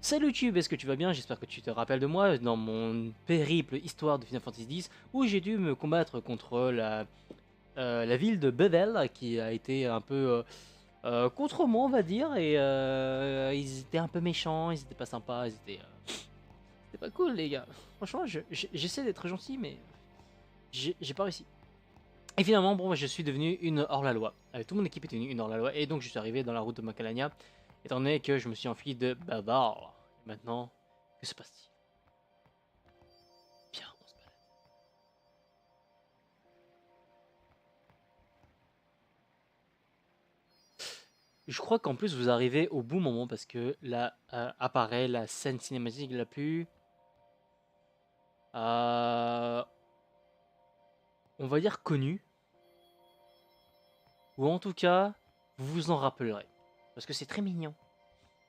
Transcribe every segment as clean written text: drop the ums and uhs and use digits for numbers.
Salut YouTube, est-ce que tu vas bien? J'espère que tu te rappelles de moi dans mon périple histoire de Final Fantasy X où j'ai dû me combattre contre la ville de Bevel qui a été un peu contre moi on va dire et ils étaient un peu méchants, ils étaient pas sympas, c'était pas cool les gars. Franchement j'essaie d'être gentil mais j'ai pas réussi. Et finalement bon je suis devenu une hors-la-loi. Toute mon équipe est devenue une hors-la-loi et donc je suis arrivé dans la route de Macalania étant donné que je me suis enfui de Bavar. Maintenant, que se passe-t-il? Bien, on se balade. Je crois qu'en plus vous arrivez au bon moment parce que là apparaît la scène cinématique la plus, euh, on va dire connue, ou en tout cas vous vous en rappellerez parce que c'est très mignon,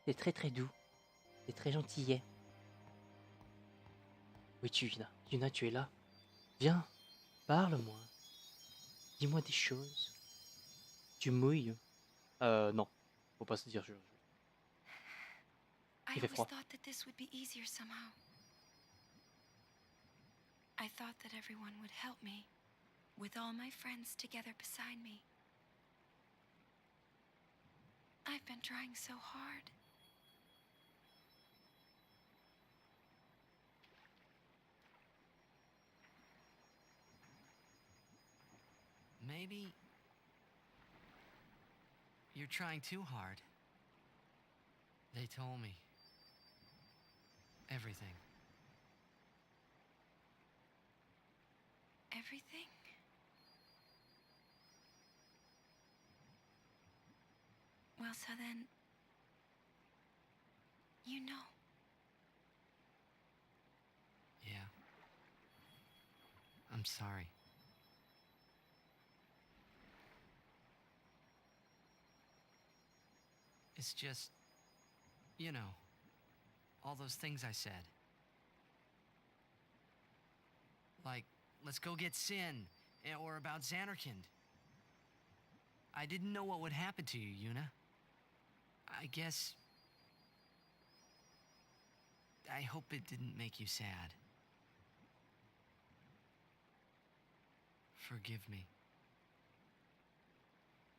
c'est très très doux, c'est très gentillet. Oui tu Yuna, Yuna tu es là, viens, parle-moi, dis-moi des choses, tu mouilles. Non, faut pas se dire I il fait always froid. thought that this would be easier somehow. I thought that everyone would help me, with all my friends together beside me. I've been trying so hard. Maybe you're trying too hard. They told me everything. Everything? Well, so then... You know. Yeah. I'm sorry. It's just, you know, all those things I said. Like, let's go get Sin, or about Xanarkand. I didn't know what would happen to you, Yuna. I guess... I hope it didn't make you sad. Forgive me.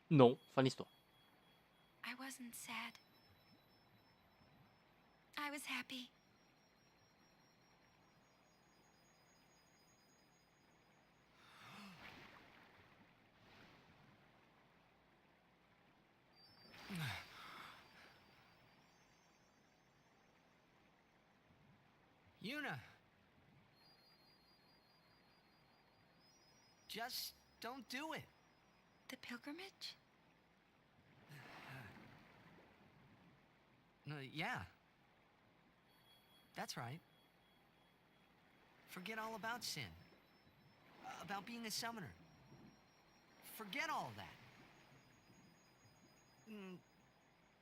Non, fin de l'histoire. I wasn't sad. I was happy. Yuna! Just don't do it. The pilgrimage? Yeah. That's right. Forget all about Sin. About being a summoner. Forget all of that.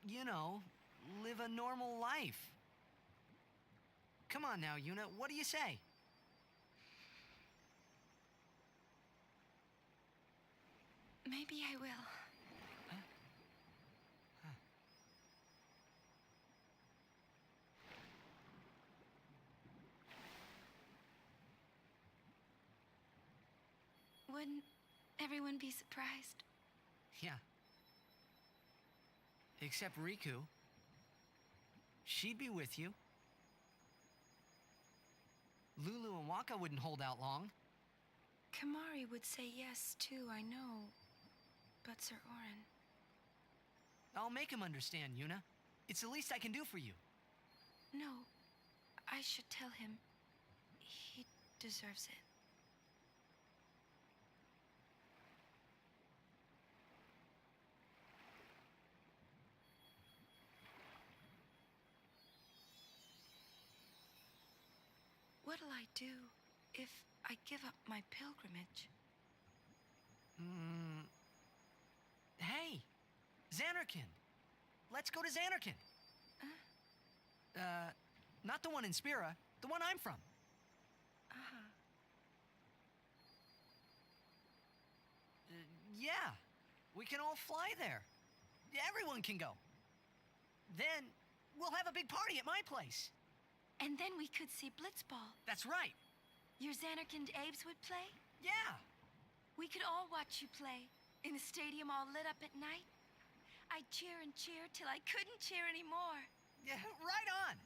You know, live a normal life. Come on now, Yuna, what do you say? Maybe I will. Wouldn't everyone be surprised? Yeah. Except Riku. She'd be with you. Lulu and Waka wouldn't hold out long. Kamari would say yes, too, I know. But Sir Orin... I'll make him understand, Yuna. It's the least I can do for you. No, I should tell him. He deserves it. What'll I do if I give up my pilgrimage? Hey! Xanarkand! Let's go to Xanarkand! Not the one in Spira, the one I'm from. Yeah, we can all fly there. Everyone can go. Then We'll have a big party at my place. And then we could see Blitzball. That's right. Your Xanarkand Abes would play? Yeah. We could all watch you play, in the stadium all lit up at night. I'd cheer and cheer till I couldn't cheer anymore. Yeah, right on.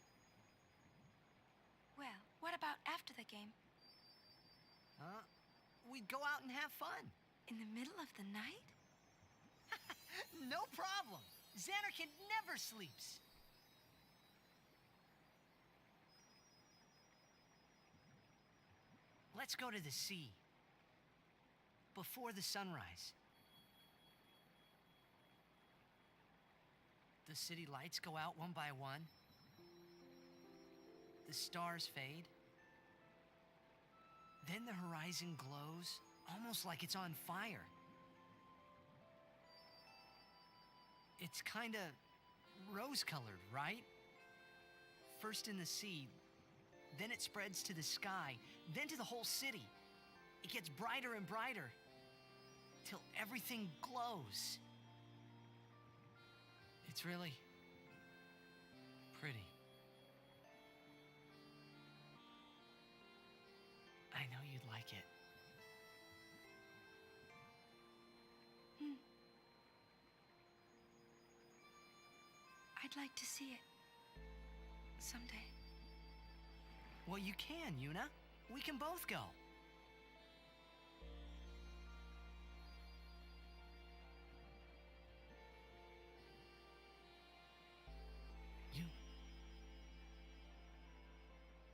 Well, what about after the game? We'd go out and have fun. In the middle of the night? No problem. Xanarkand never sleeps. Let's go to the sea. Before the sunrise. The city lights go out one by one. The stars fade. Then the horizon glows, almost like it's on fire. It's kinda rose-colored, right? First in the sea, then it spreads to the sky, then to the whole city. It gets brighter and brighter, till everything glows. It's really pretty. I know you'd like it. I'd like to see it. Someday. Well, you can, Yuna. We can both go. You...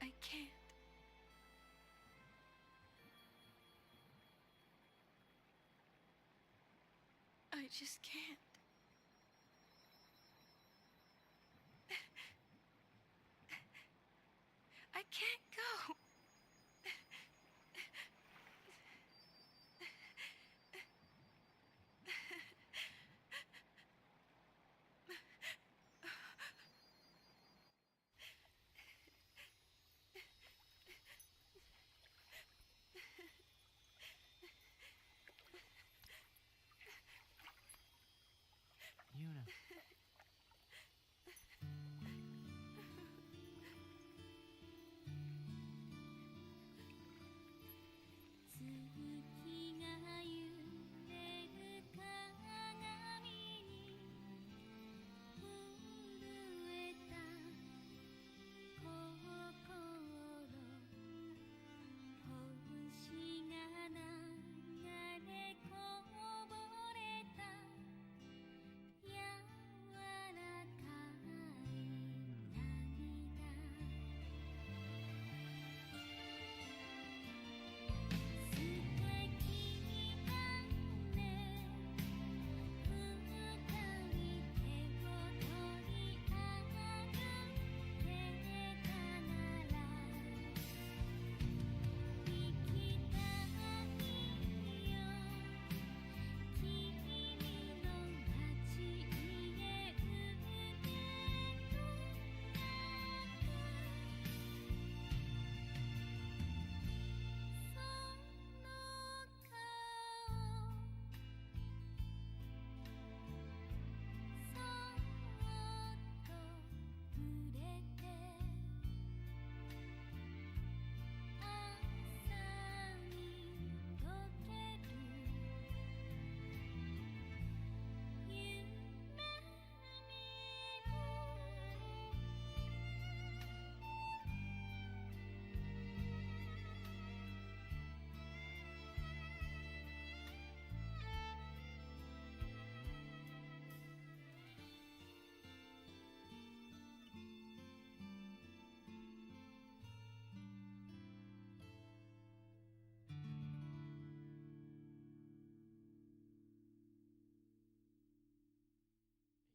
I can't. I just can't. I can't go. Yuna.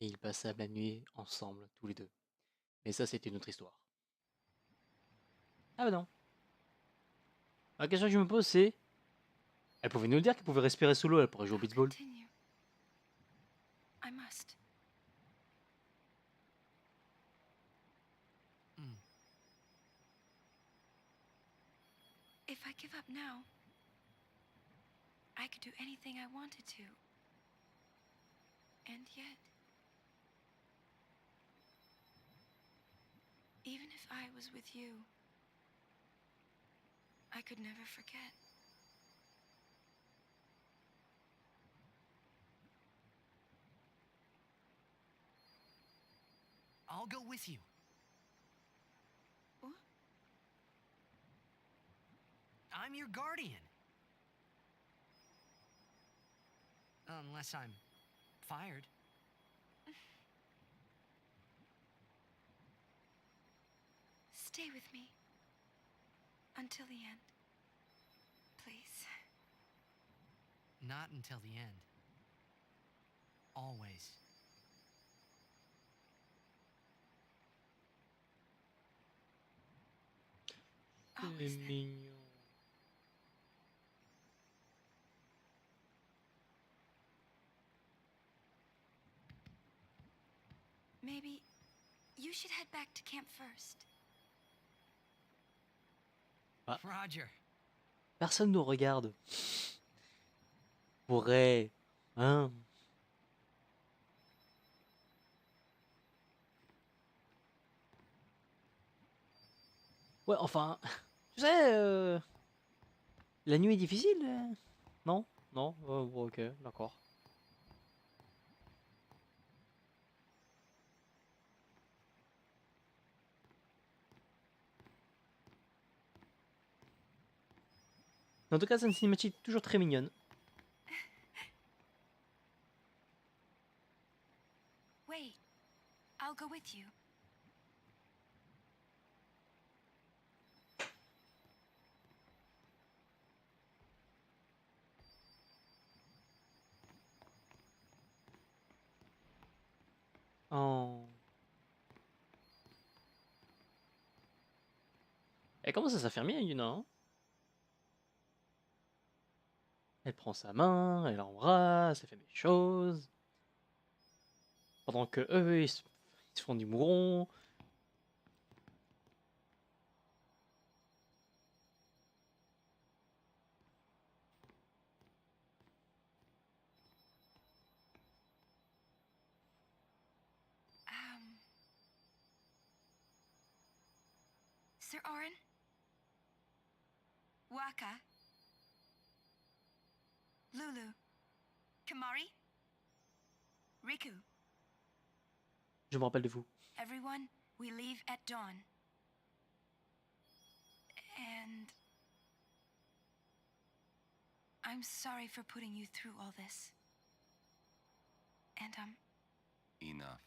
Et ils passaient la nuit ensemble, tous les deux. Mais ça, c'était une autre histoire. Ah bah non. La question que je me pose, c'est... Elle pouvait nous le dire qu'elle pouvait respirer sous l'eau, elle pourrait jouer au I'll baseball. continue. I must. Mm. If I give up now, I could do anything I wanted to. And yet... I was with you, I could never forget. I'll go with you. What? I'm your guardian. Unless I'm fired. Stay with me. Until the end. Please. Not until the end. Always. C'est Always then. mignon. Maybe you should head back to camp first. Roger. Personne nous regarde. Pourrait, hein? Ouais, enfin, tu sais, la nuit est difficile, non? Non? Bon, ok, d'accord. En tout cas, c'est une cinématique toujours très mignonne. Wait. I'll go with you. Oh. Elle commence à s'affirmer, Yuna, hein. Elle prend sa main, elle l'embrasse, elle fait des choses. Pendant que eux, ils se font du mouron. Sir Orin? Waka? Lulu? Kamari? Riku? Je me rappelle de vous. Everyone, we leave at dawn. And I'm sorry for putting you through all this. And Enough.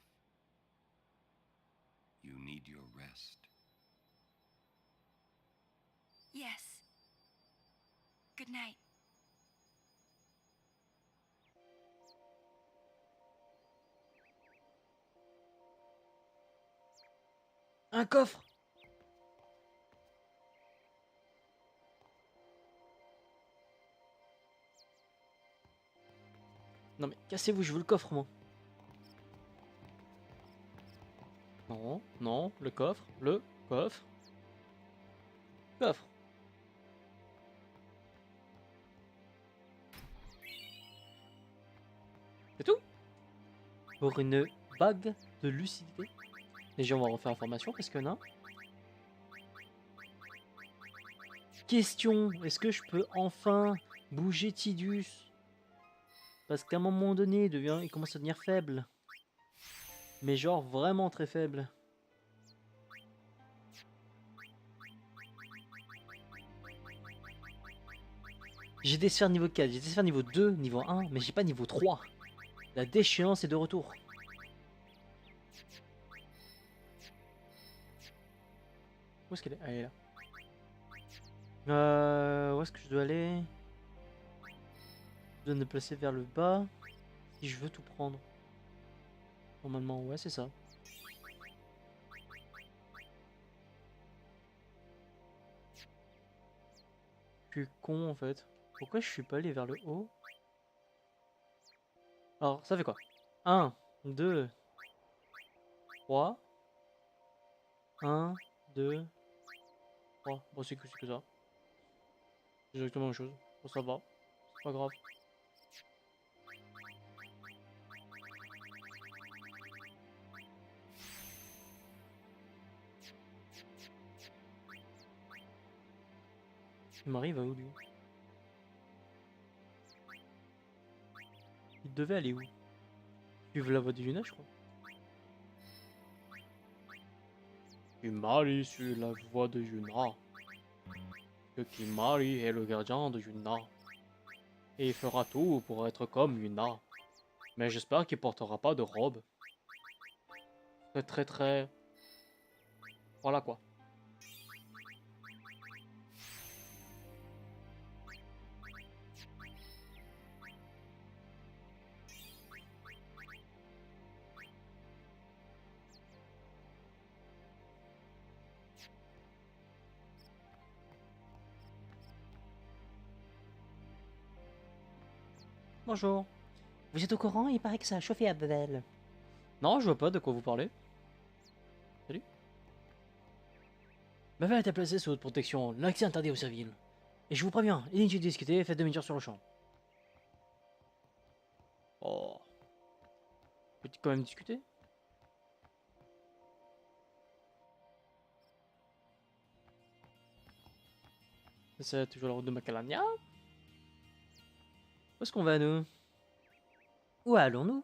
You need your rest. yes. Good night. Un coffre! Non mais cassez-vous, je veux le coffre moi. Non, non, le coffre, coffre. C'est tout? Pour une bague de lucidité. Déjà on va refaire la formation parce que non. Question, est-ce que je peux enfin bouger Tidus? Parce qu'à un moment donné, il commence à devenir faible. Mais genre vraiment très faible. J'ai des sphères niveau 4, j'ai des sphères niveau 2, niveau 1, mais j'ai pas niveau 3. La déchéance est de retour. Où est-ce qu'elle est? Ah, elle est là. Où est-ce que je dois aller? Je dois me placer vers le bas. Si je veux tout prendre. Normalement, ouais, c'est ça. Je suis con en fait. Pourquoi je suis pas allé vers le haut? Alors, ça fait quoi? 1, 2, 3. 1, 2, 3. Bon, c'est que ça. C'est exactement la même chose. Bon, ça va. C'est pas grave. Marie va où lui? Il devait aller où? Suivre la voie de Yuna, je crois. Kimari suit la voie de Yuna. Que Kimari est le gardien de Yuna. Et il fera tout pour être comme Yuna. Mais j'espère qu'il portera pas de robe. C'est très... Voilà quoi. Bonjour. Vous êtes au courant? Il paraît que ça a chauffé à Bevel. Non, je vois pas de quoi vous parlez. Salut. Bevel était placé sous haute protection, l'accès interdit aux civils. Et je vous préviens, inutile de discuter, faites demi-tour sur le champ. Oh. Peux-tu quand même discuter? C'est toujours la route de Macalania. Où est-ce qu'on va, nous? Où allons-nous?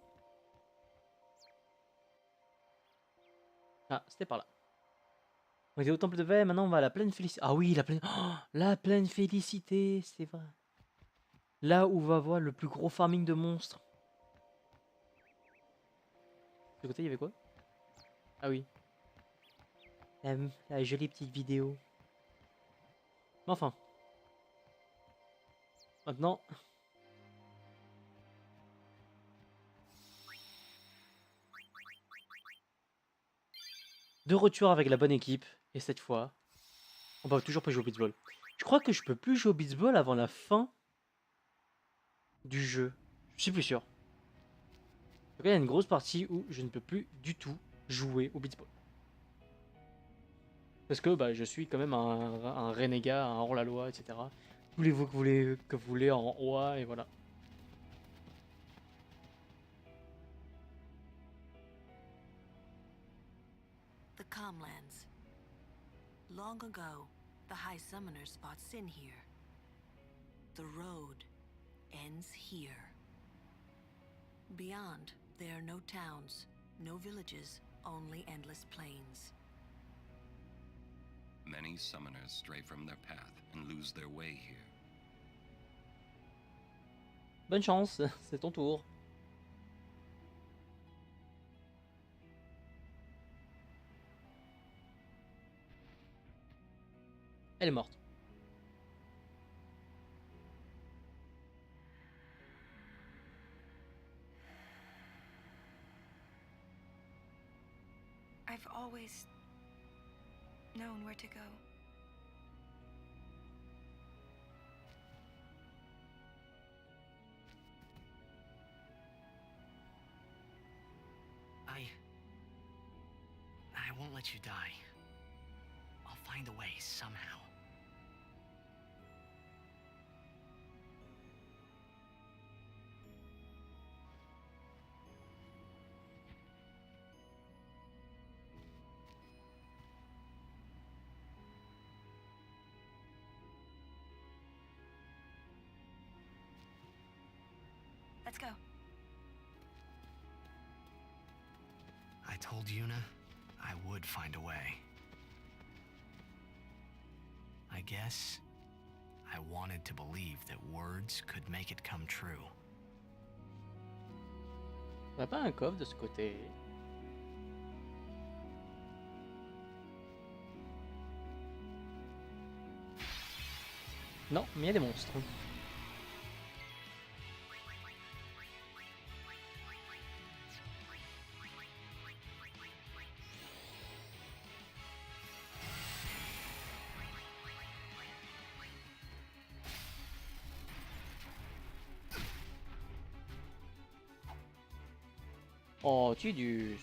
Ah, c'était par là. On était au temple de Vey, maintenant on va à la plaine félicité. Ah oui, la plaine... Oh, la plaine félicité, c'est vrai. Là où va voir le plus gros farming de monstres. De côté, il y avait quoi? Ah oui. La jolie petite vidéo. Mais enfin. Maintenant... De retour avec la bonne équipe. Et cette fois, on va toujours pas jouer au baseball. Je crois que je peux plus jouer au baseball avant la fin du jeu. Je suis plus sûr. En tout cas, il y a une grosse partie où je ne peux plus du tout jouer au baseball. Parce que bah, je suis quand même un renégat, un hors-la-loi, etc. Voulez-vous que vous voulez en OA et voilà. The Calmlands. Long ago, the High Summoners fought Sin here. The road ends here. Beyond, there are no towns, no villages, only endless plains. Many summoners stray from their path and lose their way here. Bonne chance, c'est ton tour. Elle est morte. I've always known where to go. I won't let you die. I'll find a way somehow. Let's go. I told Yuna I would find a way. I guess I wanted to believe that words could make it come true. On a pas un coffre de ce côté. Non, mais il y a des monstres. Oh, Tidus.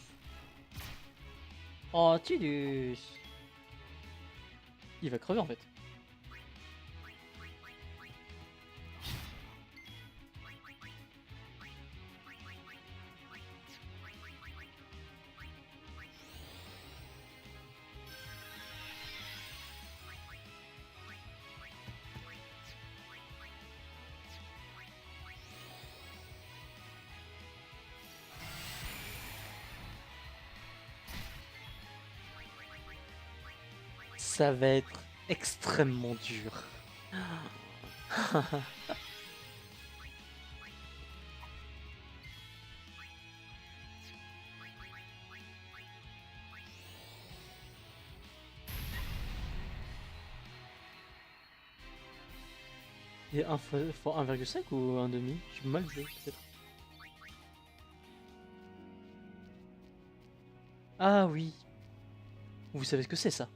Oh, Tidus. Il va crever en fait. Ça va être extrêmement dur. Et 1 fois 1,5 ou 1,5? J'ai mal joué peut-être. Ah oui. Vous savez ce que c'est ça?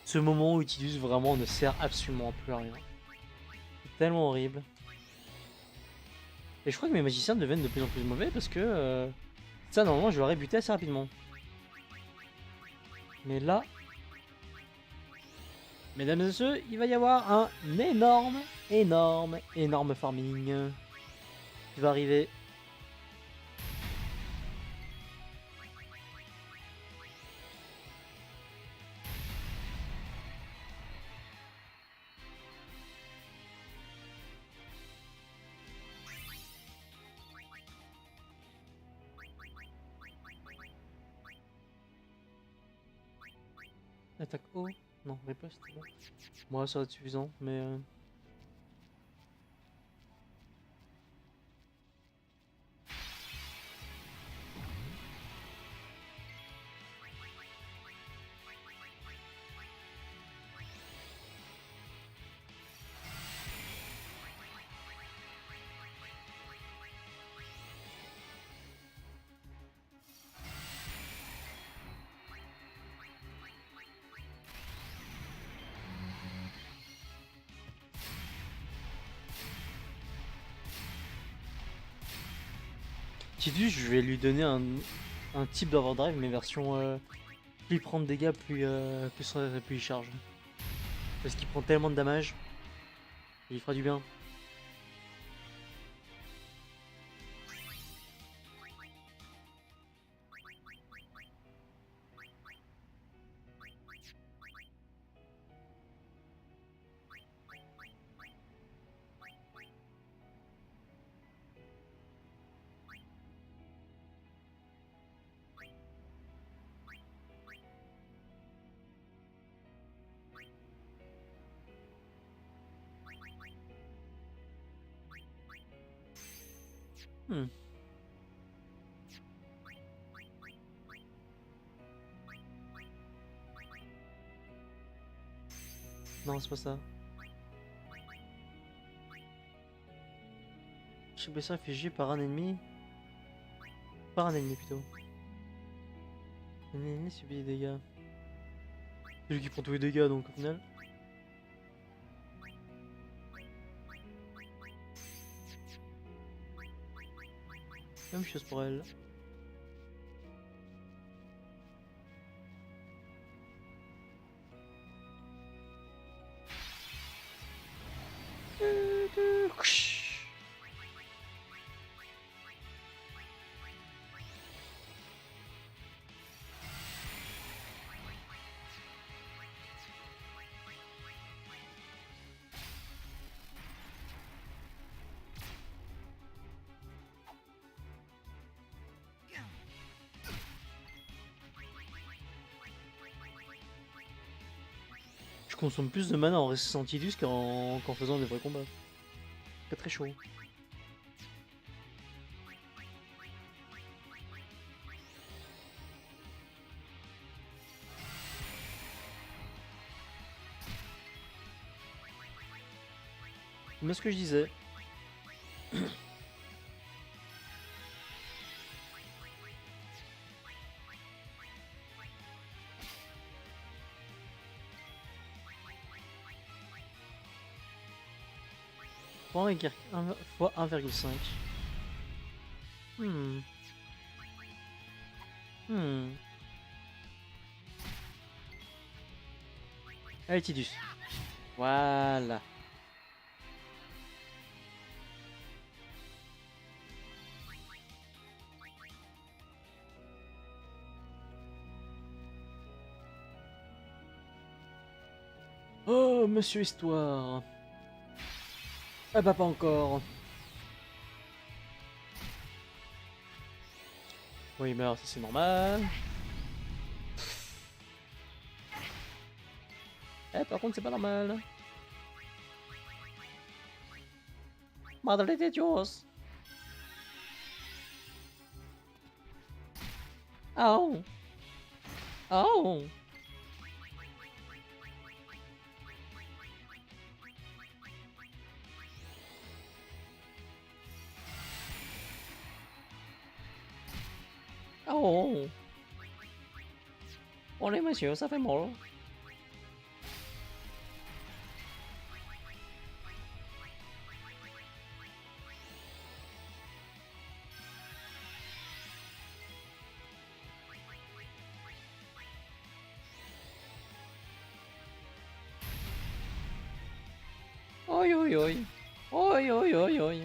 Ce moment où Tidus vraiment ne sert absolument plus à rien. C'est tellement horrible. Et je crois que mes magiciens deviennent de plus en plus mauvais parce que ça normalement je l'aurais buté assez rapidement. Mais là, mesdames et messieurs, il va y avoir un énorme farming qui va arriver. Attaque haut? Non, riposte. Moi, ça va être suffisant, mais. Tidus, je vais lui donner un type d'overdrive, mais version. Plus il prend de dégâts, plus il charge. Parce qu'il prend tellement de damage. Il fera du bien. Hmm. Non, c'est pas ça. Chaque blessure infligée par un ennemi. Par un ennemi plutôt. Un ennemi subit des dégâts. C'est lui qui prend tous les dégâts donc au final. Même chose pour elle. Je consomme plus de mana en restant Tidus qu'en faisant des vrais combats. C'est très chaud. Mais ce que je disais. Fois 1,5. Hmm. Hmm. Allez Tidus. Voilà. Oh, monsieur Histoire. Ah bah pas encore. Oui, il meurt, ça c'est normal. Eh, par contre, c'est pas normal. Madre de Dios. Oh. Oh. Oh. On est monsieur, ça fait mal. Oi, oi, oi. Oi, oi, oi, oi.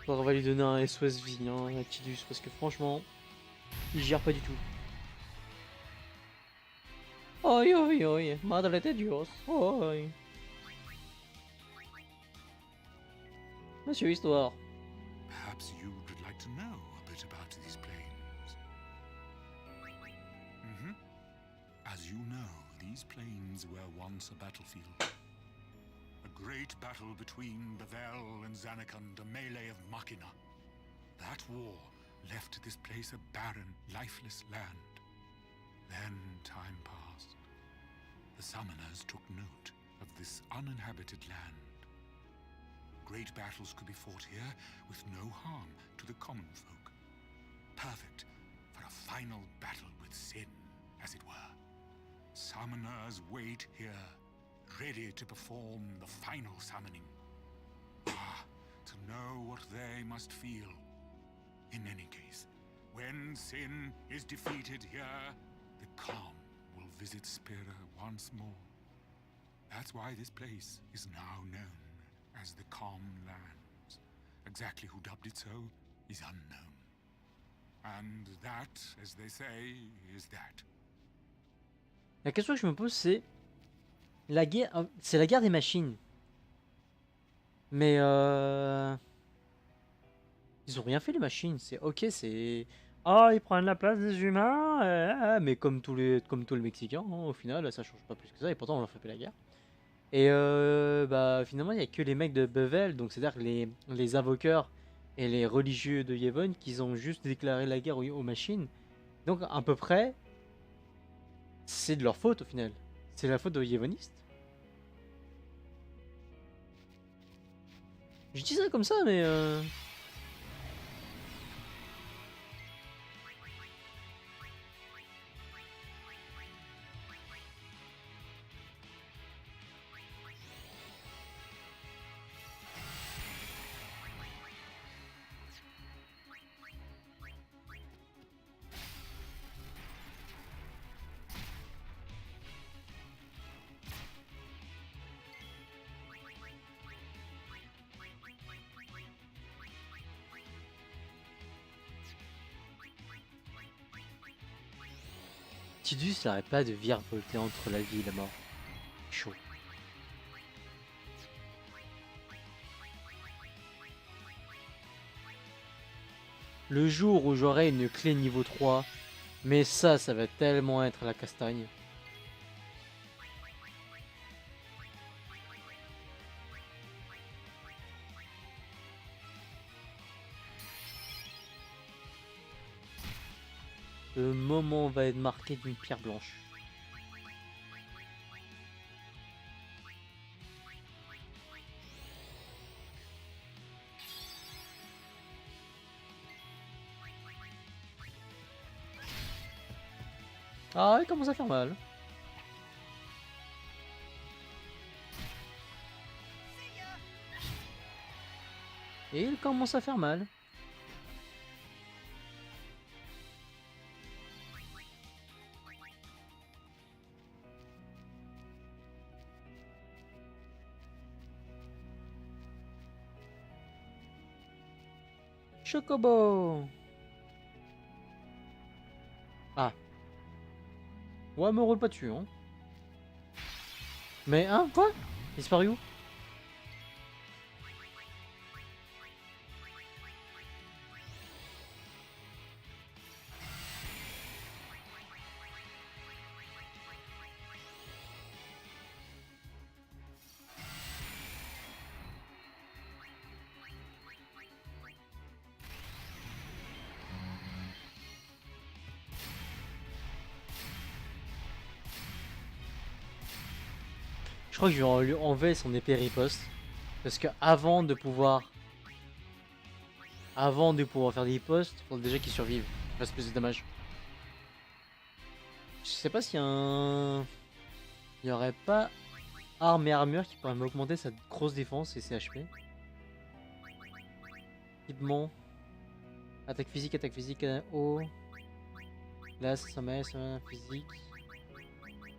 On va lui donner un SOS vie, hein, à Tidus, parce que franchement, il gère pas du tout. Oi, oi, oi. Madre de Dios. Oi. Monsieur Histoire. Perhaps you would like to know a bit about these plains. As you know, these plains were once a battlefield. A great battle between Bevel and Zanarkand, a melee of Machina. That war left this place a barren, lifeless land. Then time passed. The summoners took note of this uninhabited land. Great battles could be fought here with no harm to the common folk. Perfect for a final battle with sin, as it were. Summoners wait here, ready to perform the final summoning. Ah, to know what they must feel. In any case, when sin is defeated here, the calm will visit Spira once more. That's why this place is now known as the Calm Lands. Exactly who dubbed it so is unknown. And that, as they say, is that. La question que je me pose, c'est la guerre, c'est la guerre des machines. Mais ils ont rien fait les machines. C'est ok, c'est ils prennent la place des humains. Mais comme tous les Mexicains, hein, au final, ça change pas plus que ça. Et pourtant, on leur fait pas la guerre. Et bah finalement, il y a que les mecs de Bevel, donc c'est-à-dire que les invoqueurs et les religieux de Yevon qui ont juste déclaré la guerre aux machines. Donc à peu près, c'est de leur faute au final. C'est la faute aux Yévonistes. Je dis ça comme ça, mais Tidus n'arrête pas de virevolter entre la vie et la mort. Chaud. Le jour où j'aurai une clé niveau 3, mais ça va tellement être la castagne. Le moment va être marqué d'une pierre blanche. Ah, il commence à faire mal. Et il commence à faire mal. Chocobo. Ah. Ouais, me roule pas dessus, hein. Mais, hein, quoi? Il disparu où? Je crois que je vais lui enlever son épée riposte. Parce que avant de pouvoir faire des ripostes, il faut déjà qu'il survive. Il fasse plus de dommages. Je sais pas s'il y a un... Il y aurait pas arme et armure qui pourrait m'augmenter sa grosse défense et ses HP. Équipement. Attaque physique, haut. Glace, sommeil, physique.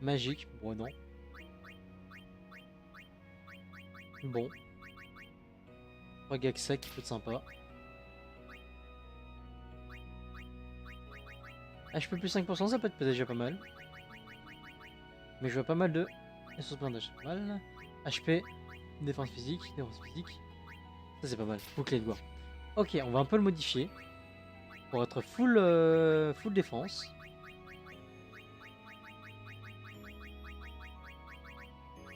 Magique, bon non. Bon. Pas gag sec qui peut être sympa. HP plus 5%, ça peut être déjà pas mal. Mais je vois pas mal de... Essence blindage, c'est pas mal. HP, défense physique. Ça c'est pas mal. Bouclier de bois. Ok, on va un peu le modifier. Pour être full, full défense.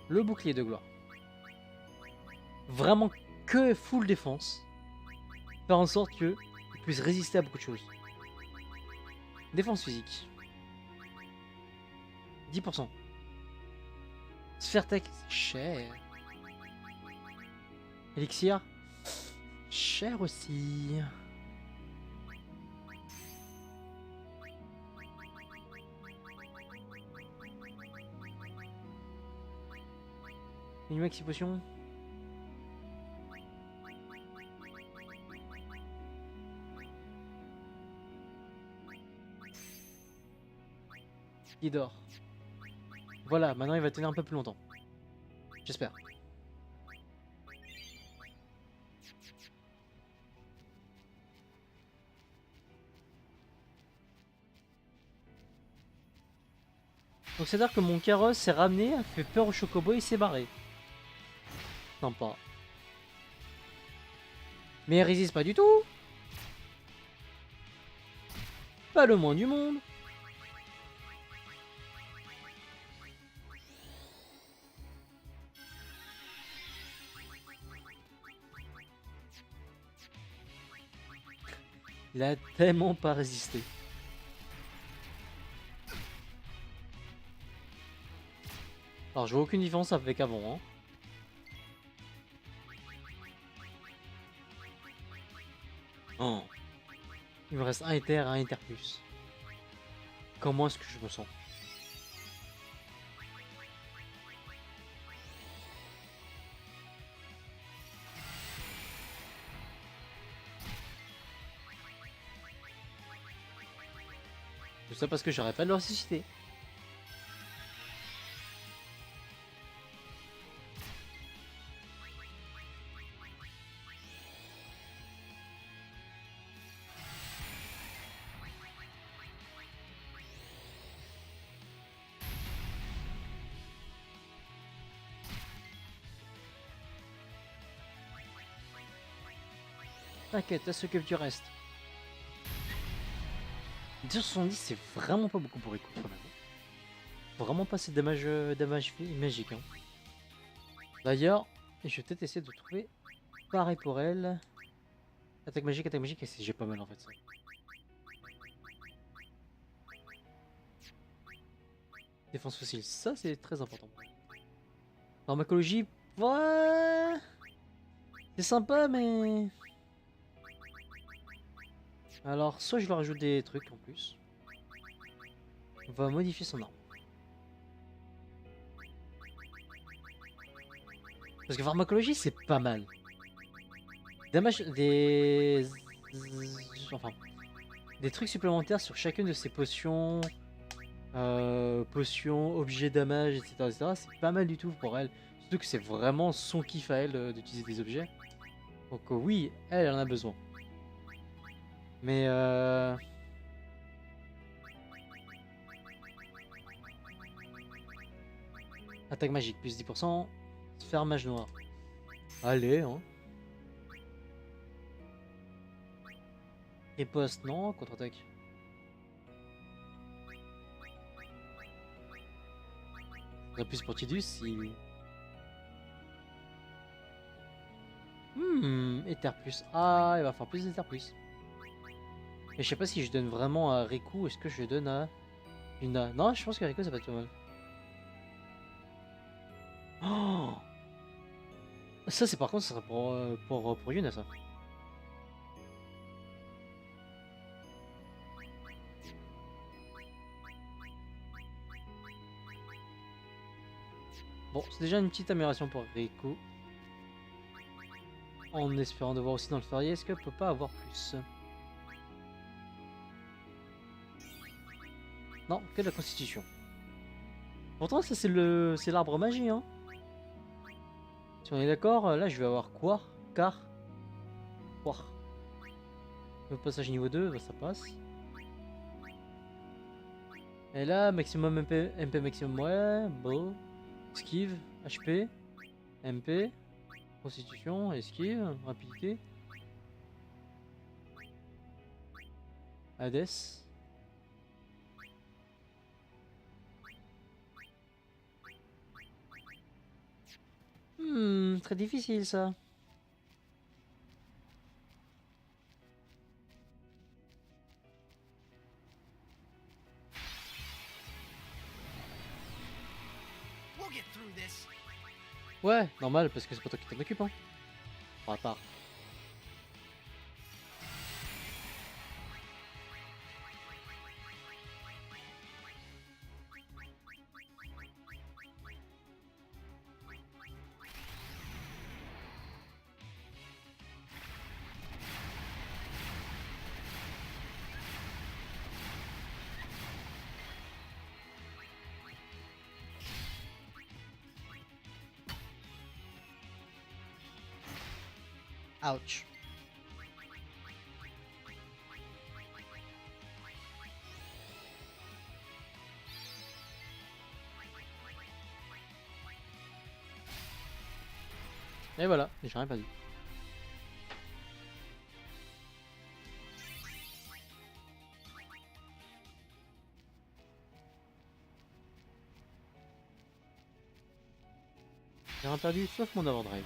Le bouclier de gloire. Vraiment que full défense. Faire en sorte qu'il puisse résister à beaucoup de choses. Défense physique. 10%. Sphère tech, c'est cher. Elixir. Cher aussi. Une maxi potion. Il dort. Voilà, maintenant il va tenir un peu plus longtemps. J'espère. Donc c'est-à-dire que mon carrosse s'est ramené, a fait peur au chocobo et s'est barré. Sympa. Mais elle résiste pas du tout. Pas le moins du monde. Il a tellement pas résisté. Alors je vois aucune différence avec avant. Hein. Oh. Il me reste un éther et un éther plus. Comment est-ce que je me sens? Tout ça parce que j'aurais pas de le ressusciter. T'inquiète, à ce que tu restes. 270 c'est vraiment pas beaucoup pour Rico quand même. Vraiment pas assez de damage magique. Hein. D'ailleurs, je vais peut-être essayer de trouver pareil pour elle. Attaque magique, et j'ai pas mal en fait ça. Défense fossile, ça c'est très important. Pharmacologie, ouais, c'est sympa mais... Alors, soit je leur rajoute des trucs en plus. On va modifier son arme. Parce que pharmacologie, c'est pas mal. Enfin, des trucs supplémentaires sur chacune de ces potions. Potions, objets, damage, etc. C'est pas mal du tout pour elle. Surtout que c'est vraiment son kiff à elle d'utiliser des objets. Donc oui, elle en a besoin. Mais attaque magique, plus 10%. Sphère mage noir. Allez, hein. Riposte, non. Contre-attaque. On a plus pour Tidus si... Éther plus. Ah, il va faire plus d'Éther plus. Et je sais pas si je donne vraiment à Riku, est-ce que je donne à Yuna? Non, je pense que Riku ça va être pas mal. Oh, ça c'est par contre, ça sera pour Yuna ça. Bon, c'est déjà une petite amélioration pour Riku. En espérant de voir aussi dans le Ferrier, est-ce qu'elle peut pas avoir plus? Non, que de la constitution. Pourtant, ça c'est l'arbre magie, hein. Si on est d'accord, là je vais avoir quoi? Car. Quoi? Le passage niveau 2, bah, ça passe. Et là, maximum MP maximum, ouais, bon. Esquive, HP, MP, constitution, esquive, rapidité. Hades. Très difficile ça. We'll get through this. Ouais, normal, parce que c'est pas toi qui t'en occupe, hein. Par part. Ouch. Et voilà, j'ai rien perdu. J'ai rien perdu sauf mon overdrive.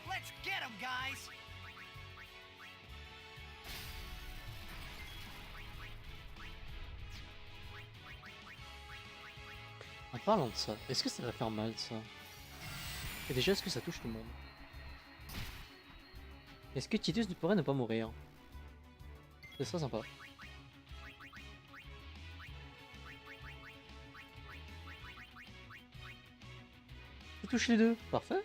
Let's get him, guys. En parlant de ça, est-ce que ça va faire mal ça? Et déjà, est-ce que ça touche tout le monde? Est-ce que Titus ne pourrait ne pas mourir? C'est ça sympa. Ça touche les deux, parfait.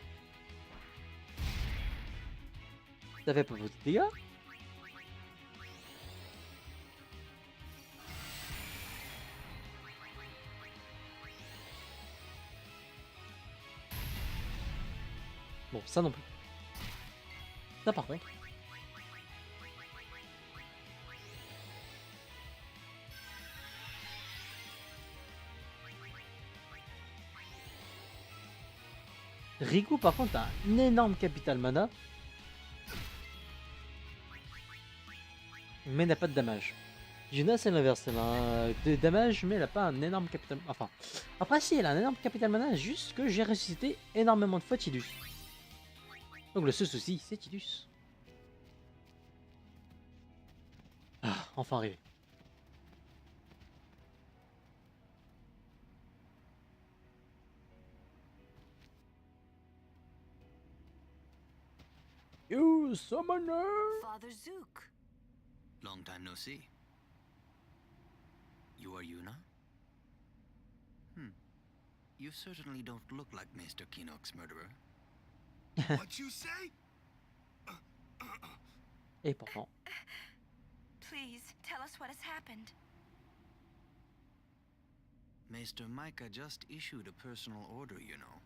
Ça fait pas beaucoup de dégâts. Bon, ça non plus. Ça par contre. Riku par contre a un énorme capital mana. Mais n'a pas de damage. Yuna c'est l'inverse, elle a de damage mais elle a pas un énorme capital... Enfin, après si, elle a un énorme capital mana, juste que j'ai ressuscité énormément de fois Tidus. Donc le seul souci, c'est Tidus. Ah, enfin arrivé. You summoner! Father Zook. Long time no see. You are Yuna? You certainly don't look like Maester Keenock's murderer. What you say? Et pourtant. Please, tell us what has happened. Maester Micah just issued a personal order, you know.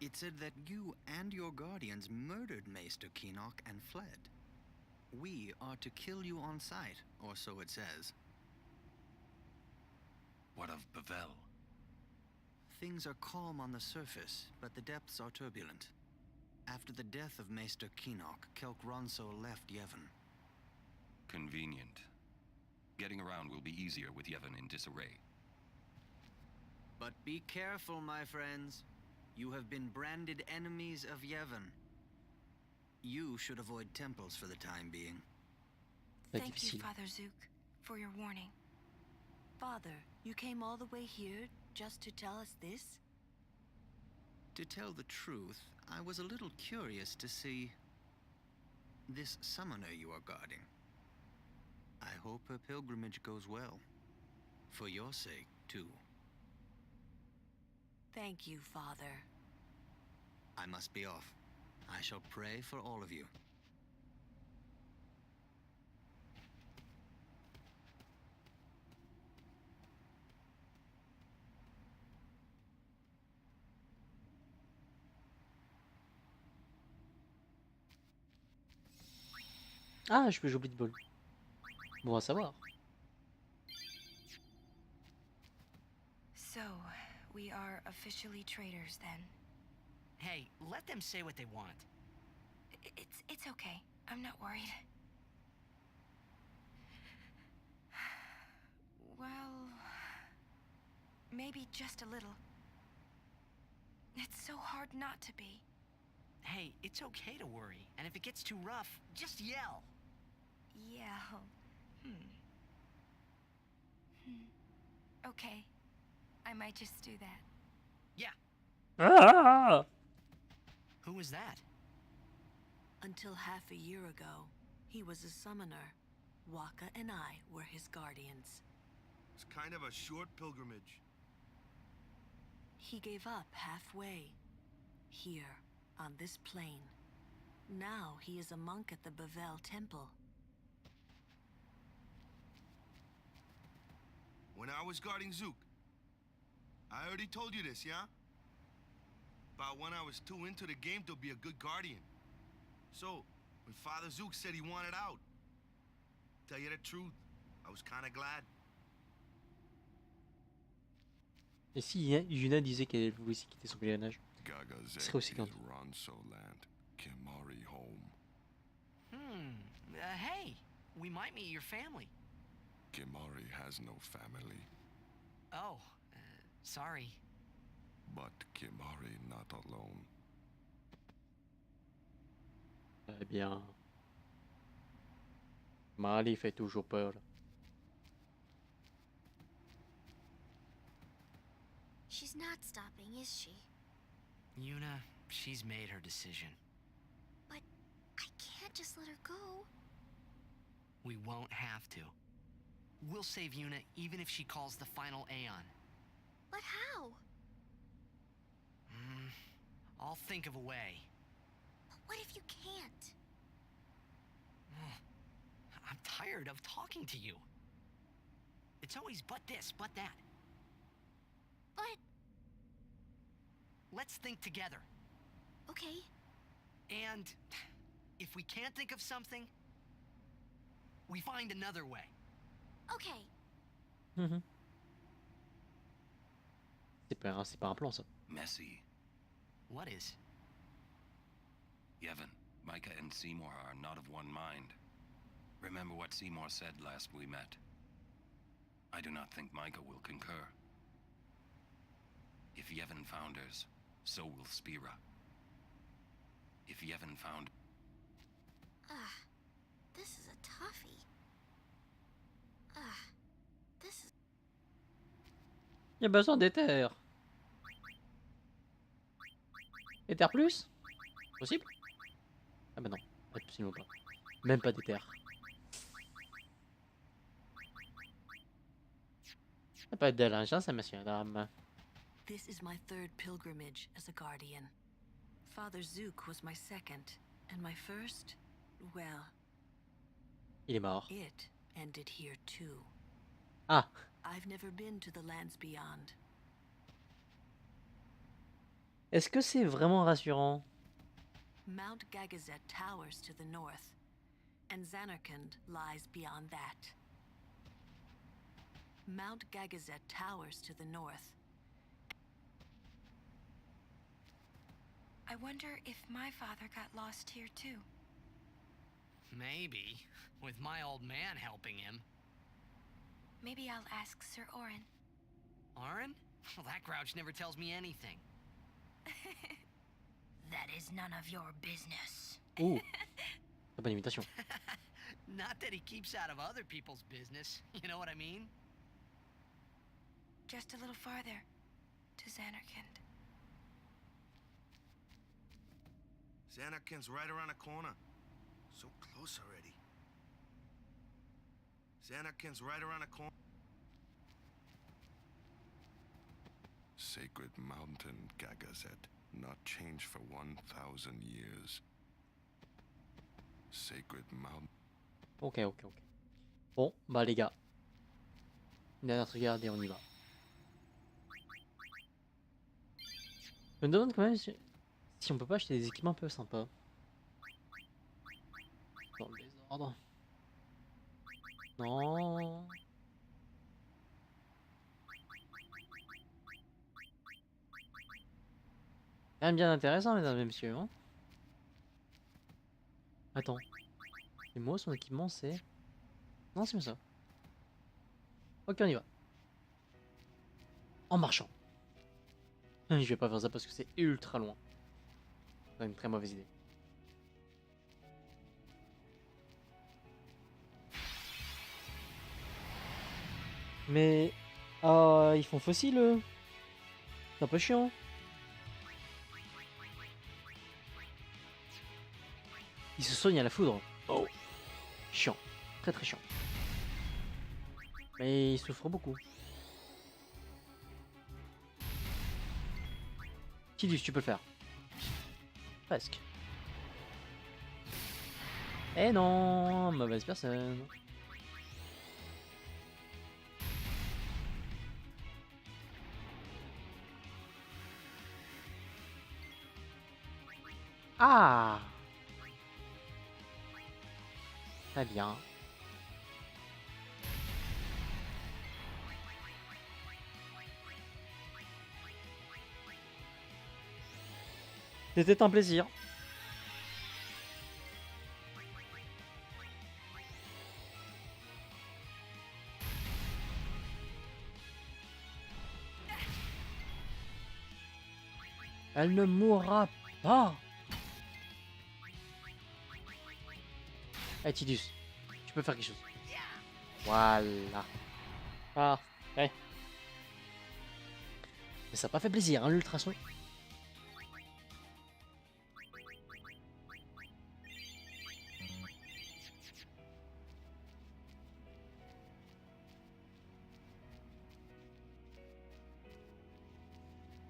It said that you and your guardians murdered Maester Keenock and fled. We are to kill you on sight, or so it says. What of Bavel? Things are calm on the surface, but the depths are turbulent. After the death of Maester Kinok, Kelk Ronso left Yevon. Convenient. Getting around will be easier with Yevon in disarray. But be careful, my friends. You have been branded enemies of Yevon. You should avoid temples for the time being. Pas Thank you, difficile. Father Zook, for your warning. Father, you came all the way here just to tell us this? To tell the truth, I was a little curious to see this summoner you are guarding. I hope her pilgrimage goes well. For your sake, too. Thank you, Father. I must be off. I shall pray for all of you. Ah, j'oublie de bol. Bon à savoir. So, we are officially traitors then. Hey, let them say what they want. It's okay. I'm not worried. Well, maybe just a little. It's so hard not to be. Hey, it's okay to worry, and if it gets too rough, just yell. Yeah. Okay. I might just do that. Yeah. Ah! Who was that? Until half a year ago, he was a summoner. Waka and I were his guardians. It's kind of a short pilgrimage. He gave up halfway. Here, on this plain. Now he is a monk at the Bavel Temple. When I was guarding Zook, I already told you this, yeah? About when I was too into the game to be a good guardian. So, when Father Zook said he wanted out, tell you the truth, I was kind of glad. Et si Yuna disait qu'elle voulait aussi quitter son pèlerinage, ce serait aussi quand. Ronso land, Kimari home. Hey, we might meet your family. Kimari has no family, Oh, sorry. but Kimari not alone. Eh bien. Mali fait toujours peur. She's not stopping, is she? Yuna, she's made her decision. But I can't just let her go. We won't have to. We'll save Yuna even if she calls the final Aeon. But how? I'll think of a way. But what if you can't? I'm tired of talking to you. It's always but this, but that. But, Let's think together. okay. And if we can't think of something, we find another way. Okay. C'est pas un plan ça. Messy. What is? Yevon, Micah and Seymour are not of one mind. Remember what Seymour said last we met. I do not think Micah will concur. If Yevon founders, so will Spira. If Yevon found... This is a toughie. This is... Il y a besoin d'éther. Éther plus? Possible? Ah bah non, absolument pas. Même pas d'éther. Pas de l'agence, monsieur, dame. This is my third pilgrimage as a guardian. Father Zook was my second, and my first, well, Il est mort. it ended here too. Ah, I've never been to the lands beyond. est-ce que c'est vraiment rassurant? Mount Gagazet towers to the north, and Zanarkand lies beyond that. Mount Gagazet towers to the north. I wonder if my father got lost here too. Maybe, with my old man helping him. Maybe I'll ask Sir Orin. Orin? Well, that grouch never tells me anything. That is none of your business. Ouh, très bonne imitation. Not that he keeps out of other people's business, you know what I mean? Just a little farther to Zanarkand. Zanarkand's right around the corner. So close already. Zanarkand's right around the corner. Sacred Mountain, Gagazet, not changed for 1,000 years. Sacred Mountain. Ok. Bon, bah les gars. Une dernière sauvegarde et on y va. Je me demande quand même si on peut pas acheter des équipements un peu sympas. Dans le désordre. Non. Quand même bien intéressant, mesdames et messieurs. Hein. Attends. Et moi, son équipement, c'est... Non, c'est bien ça. Ok, on y va. En marchant. Je vais pas faire ça parce que c'est ultra loin. C'est une très mauvaise idée. Mais... ils font fossile, eux. C'est un peu chiant. Ils se soignent à la foudre. Oh. Chiant. Très très chiant. Mais ils souffrent beaucoup. Tidus, tu peux le faire. Presque. Eh non, mauvaise personne. Ah! Très bien. C'était un plaisir. Elle ne mourra pas. Hey Tidus, tu peux faire quelque chose. Voilà. Ah, ouais. Mais ça n'a pas fait plaisir, hein, l'ultrason.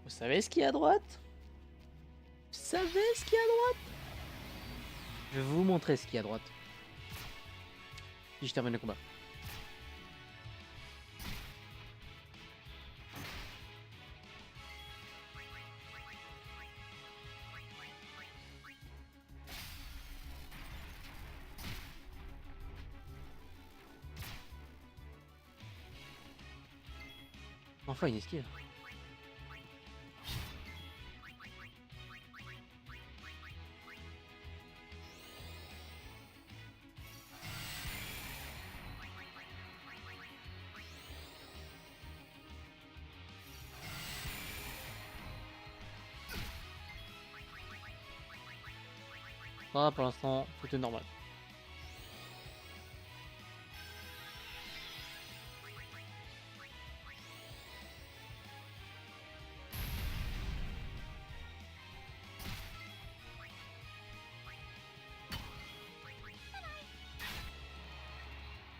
Vous savez ce qu'il y a à droite? Vous savez ce qu'il y a à droite? Je vais vous montrer ce qu'il y a à droite. Si je termine le combat. Enfin une esquive. Ah, pour l'instant, tout est normal.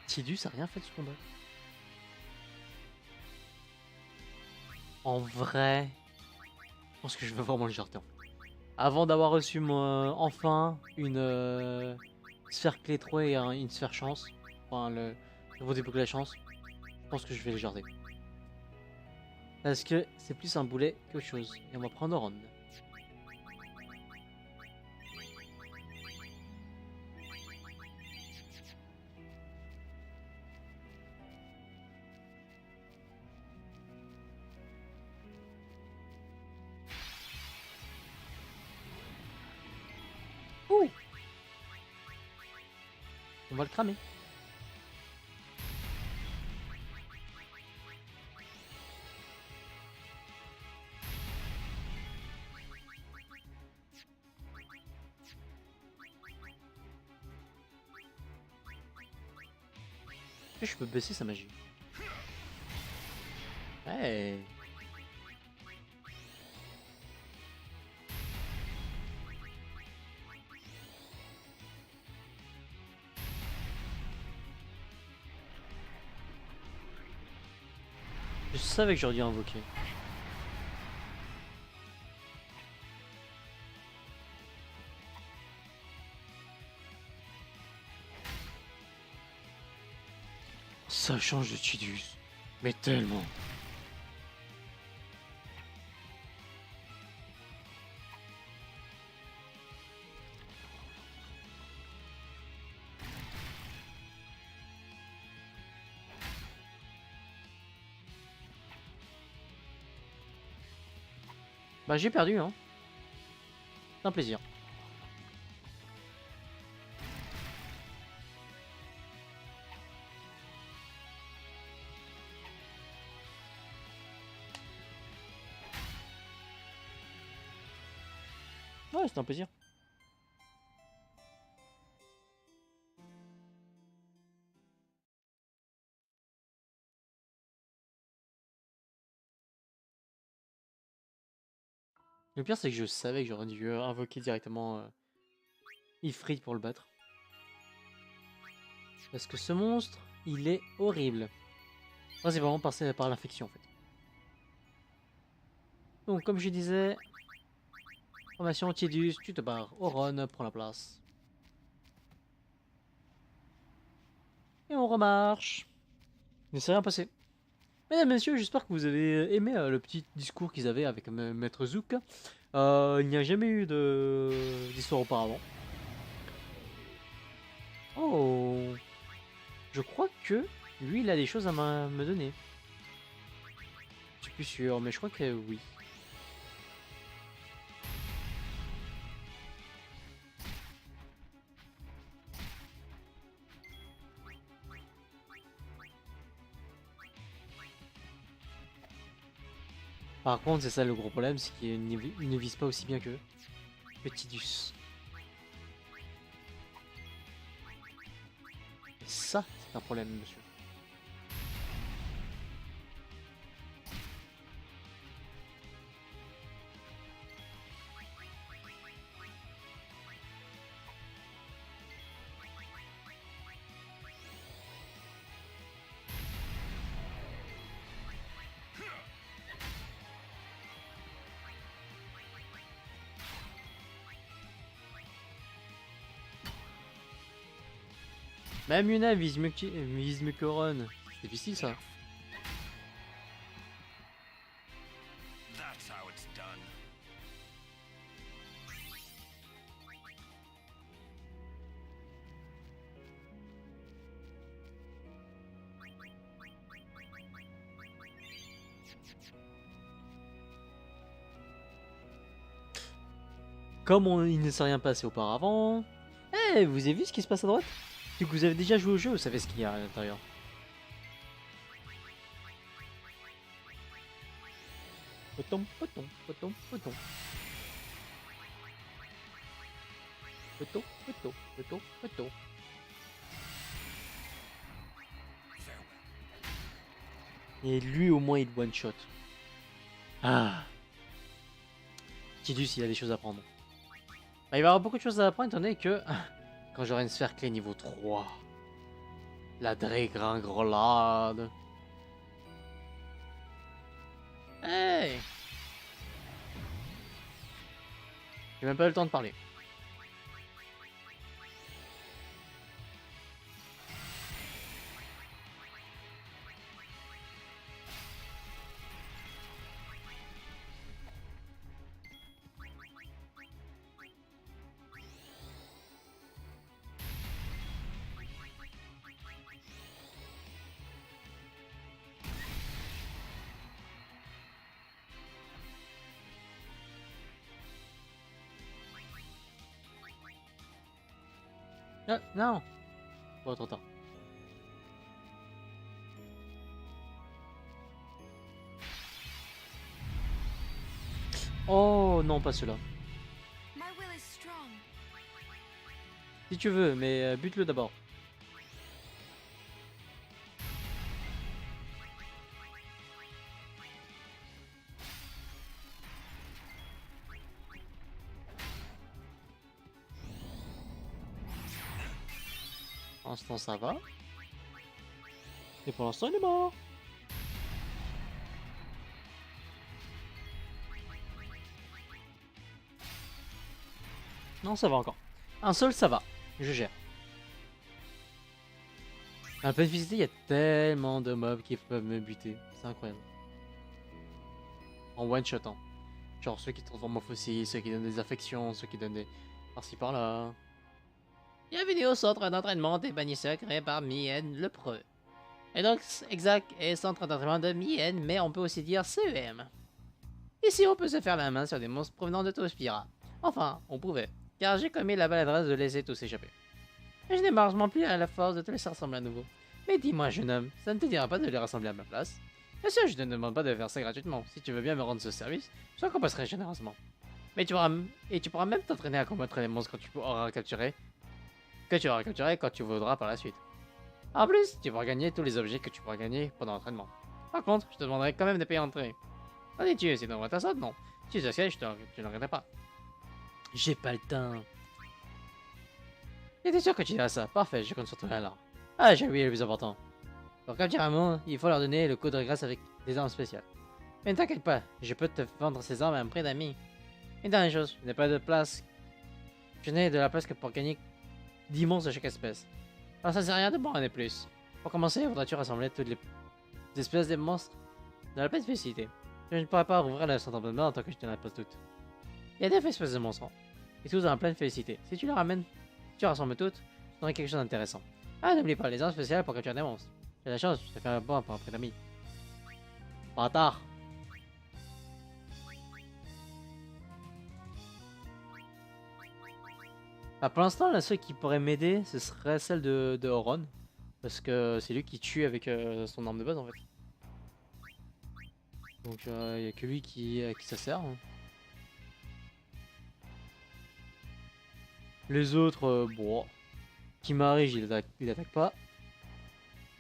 Tidus a rien fait de ce combat. En vrai, je pense que je vais vraiment le jardin. Avant d'avoir reçu enfin une sphère clé 3 et une sphère chance, enfin le nouveau débloquer la chance, je pense que je vais le garder. Parce que c'est plus un boulet qu'autre chose. Et on va prendre Oron. On va le cramer. Je peux baisser sa magie. Hey. Je savais que j'aurais dû invoquer. Ça change de Tidus. Mais tellement. Bah j'ai perdu hein. C'est un plaisir. Ouais, c'est un plaisir. Le pire, c'est que je savais que j'aurais dû invoquer directement Ifrit pour le battre. Parce que ce monstre, il est horrible. Moi, c'est vraiment passé par l'infection en fait. Donc, comme je disais, formation Tidus, tu te barres. Oron prend la place. Et on remarche. Il ne s'est rien passé. Mesdames, messieurs, j'espère que vous avez aimé le petit discours qu'ils avaient avec Maître Zouk. Il n'y a jamais eu d'histoire auparavant. Oh, je crois que lui, il a des choses à me donner. Je suis plus sûr, mais je crois que oui. Par contre, c'est ça le gros problème, c'est qu'il ne vise pas aussi bien que Tidus. Et ça, c'est un problème, monsieur. Même Yuna vise Mukoron. C'est difficile ça. That's how it's done. Comme il ne s'est rien passé auparavant. Eh, vous avez vu ce qui se passe à droite? Si vous avez déjà joué au jeu, vous savez ce qu'il y a à l'intérieur. Poton, poton, poton, poton. Poton, poton, poton, poton. Et lui au moins il one shot. Ah. Tidus il a des choses à prendre. Bah, il va y avoir beaucoup de choses à apprendre étant donné que quand j'aurai une sphère clé niveau 3, la dégringolade. Hey! J'ai même pas eu le temps de parler. Non. Pas trop tard. Oh non, pas celui-là. My will is strong. Si tu veux, mais bute-le d'abord. Pour l'instant, ça va. Et pour l'instant, il est mort. Non, ça va encore. Un seul, ça va. Je gère. Un peu de visiter, il y a tellement de mobs qui peuvent me buter. C'est incroyable. En one shot, hein. Genre ceux qui transforment en fossiles, ceux qui donnent des affections, ceux qui donnent des... par-ci par-là. Bienvenue au centre d'entraînement des bannisseurs créé par Mien le Preux. Et donc, exact est centre d'entraînement de Mien, mais on peut aussi dire CEM. Ici, on peut se faire la main sur des monstres provenant de Tospira. Enfin, on pouvait, car j'ai commis la maladresse de laisser tous s'échapper. Mais je n'ai malheureusement plus à la force de te laisser rassembler à nouveau. Mais dis-moi, jeune homme, ça ne te dira pas de les rassembler à ma place? Bien sûr, je ne te demande pas de faire ça gratuitement. Si tu veux bien me rendre ce service, je t'en compenserai généreusement. Mais tu pourras même t'entraîner à combattre les monstres que tu auras capturés quand tu voudras par la suite. En plus, tu pourras gagner tous les objets que tu pourras gagner pendant l'entraînement. Par contre, je te demanderai quand même de payer l'entrée. Qu'en es-tu? C'est dans ta sorte, non? Si tu sais, tu ne regrettes pas. J'ai pas le temps. J'étais sûr que tu dirais ça. Parfait, je compte sur toi alors. Ah, j'ai oublié le plus important. Pour capturer un monstre, il faut leur donner le coup de grâce avec des armes spéciales. Mais ne t'inquiète pas, je peux te vendre ces armes à un prix d'amis. Et dernière chose, je n'ai pas de place. Je n'ai de la place que pour gagner 10 monstres de chaque espèce. Alors ça sert à rien de m'en donner plus. Pour commencer, voudrais-tu rassembler toutes les espèces de monstres dans la pleine félicité. Je ne pourrais pas rouvrir le centre d'entraînement en tant que je n'en ai pas toutes. Il y a 9 espèces de monstres. Et tous dans la pleine félicité. Si tu les ramènes, si tu rassembles toutes, tu auras quelque chose d'intéressant. Ah, n'oublie pas, les armes spéciales pour capturer des monstres. J'ai la chance, je te fais un bon pour un prix d'amis. Bâtard. Bah, pour l'instant, la seule qui pourrait m'aider, ce serait celle de Horon. Parce que c'est lui qui tue avec son arme de base en fait. Donc il n'y a que lui qui ça sert. Hein. Les autres, bon. Kimari, il attaque pas.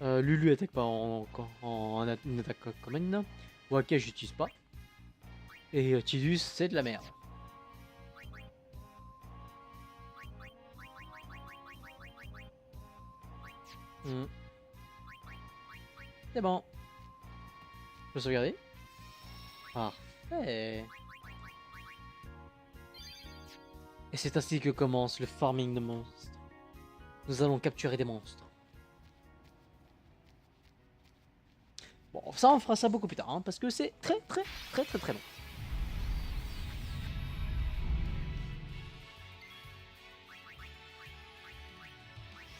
Lulu attaque pas en attaque commune. Waka, j'utilise pas. Et Tidus, c'est de la merde. C'est bon. Je peux sauvegarder. Parfait. Et c'est ainsi que commence le farming de monstres. Nous allons capturer des monstres. Bon, ça on fera ça beaucoup plus tard, hein, parce que c'est très long.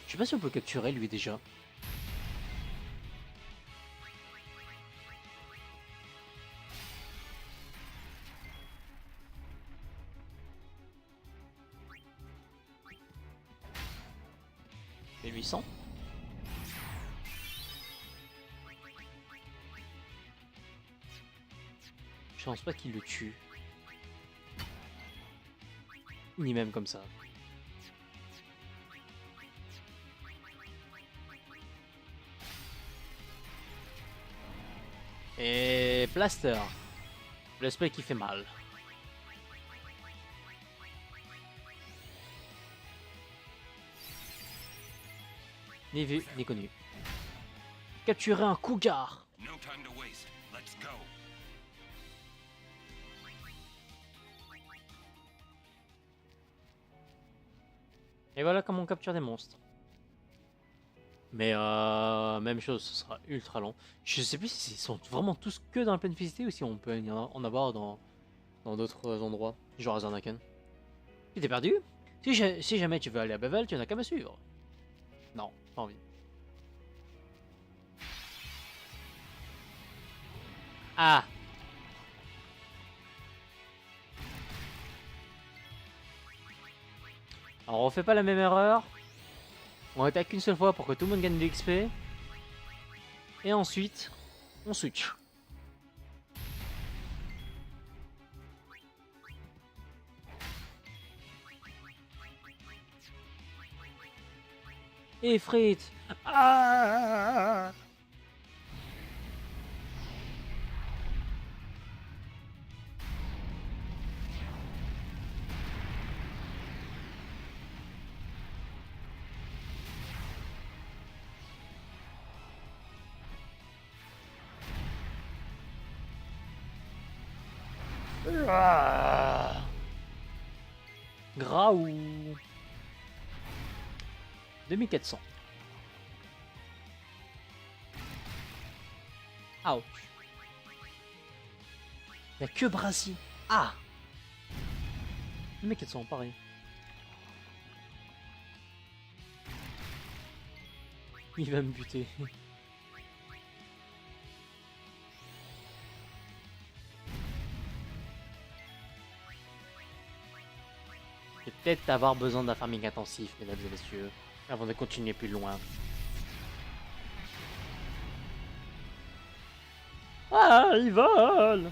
Je sais pas si on peut le capturer lui déjà. Et 800. Je pense pas qu'il le tue. Ni même comme ça. Et Blaster. Le spray qui fait mal. Ni vu, ni connu. Capturer un cougar. No time to waste. Let's go. Et voilà comment on capture des monstres. Mais même chose, ce sera ultra long. Je sais plus si ils sont vraiment tous que dans la pleine félicité ou si on peut en avoir dans d'autres endroits, genre à Zarnaken. Tu t'es perdu? Si jamais tu veux aller à Bevel, tu n'as qu'à me suivre. Non, pas envie. Ah! Alors on fait pas la même erreur. On attaque qu'une seule fois pour que tout le monde gagne de l'XP. Et ensuite, on switch. Et frites. Ah! Ah! Graou. 2400. Ouch. Y'a que Brassi. Ah! 2400, pareil. Il va me buter. Je vais peut-être avoir besoin d'un farming intensif, mesdames et messieurs, avant de continuer plus loin. Ah, ils volent!